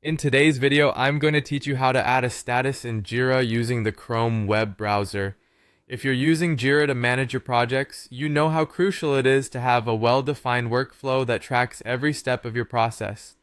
In today's video, I'm going to teach you how to add a status in Jira using the Chrome web browser. If you're using Jira to manage your projects, you know how crucial it is to have a well-defined workflow that tracks every step of your process.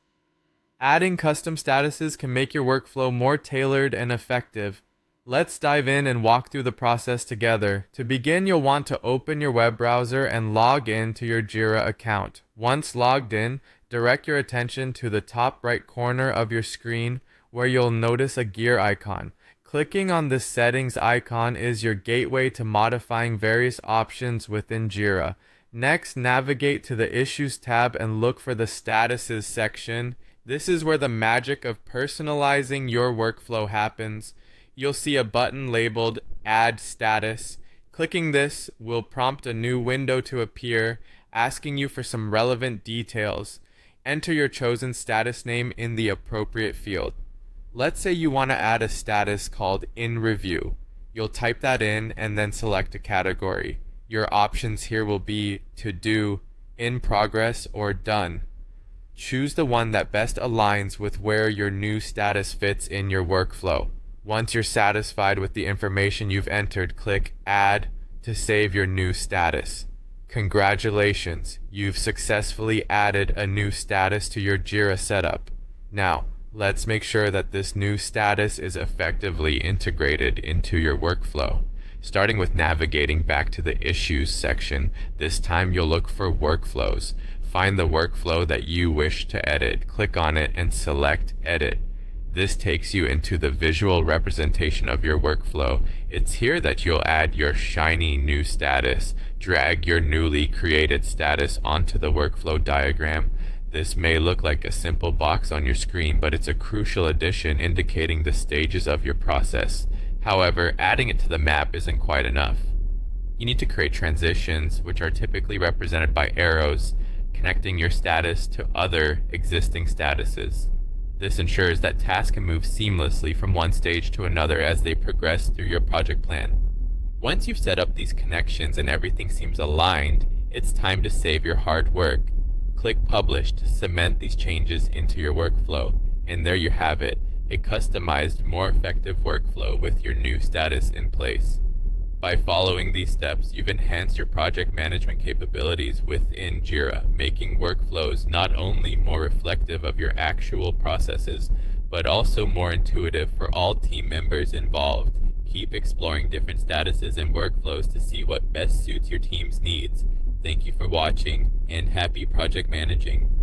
Adding custom statuses can make your workflow more tailored and effective. Let's dive in and walk through the process together. To begin, you'll want to open your web browser and log in to your Jira account. Once logged in, direct your attention to the top right corner of your screen where you'll notice a gear icon. Clicking on this settings icon is your gateway to modifying various options within Jira. Next, navigate to the Issues tab and look for the Statuses section. This is where the magic of personalizing your workflow happens. You'll see a button labeled Add Status. Clicking this will prompt a new window to appear, asking you for some relevant details. Enter your chosen status name in the appropriate field. Let's say you want to add a status called In Review. You'll type that in and then select a category. Your options here will be To Do, In Progress, or Done. Choose the one that best aligns with where your new status fits in your workflow. Once you're satisfied with the information you've entered, click Add to save your new status. Congratulations, you've successfully added a new status to your Jira setup. Now, let's make sure that this new status is effectively integrated into your workflow. Starting with navigating back to the Issues section, this time you'll look for Workflows. Find the workflow that you wish to edit, click on it, and select Edit. This takes you into the visual representation of your workflow. It's here that you'll add your shiny new status. Drag your newly created status onto the workflow diagram. This may look like a simple box on your screen, but it's a crucial addition indicating the stages of your process. However, adding it to the map isn't quite enough. You need to create transitions, which are typically represented by arrows, connecting your status to other existing statuses. This ensures that tasks can move seamlessly from one stage to another as they progress through your project plan. Once you've set up these connections and everything seems aligned, it's time to save your hard work. Click Publish to cement these changes into your workflow, and there you have it, a customized, more effective workflow with your new status in place. By following these steps, you've enhanced your project management capabilities within Jira, making workflows not only more reflective of your actual processes, but also more intuitive for all team members involved. Keep exploring different statuses and workflows to see what best suits your team's needs. Thank you for watching, and happy project managing.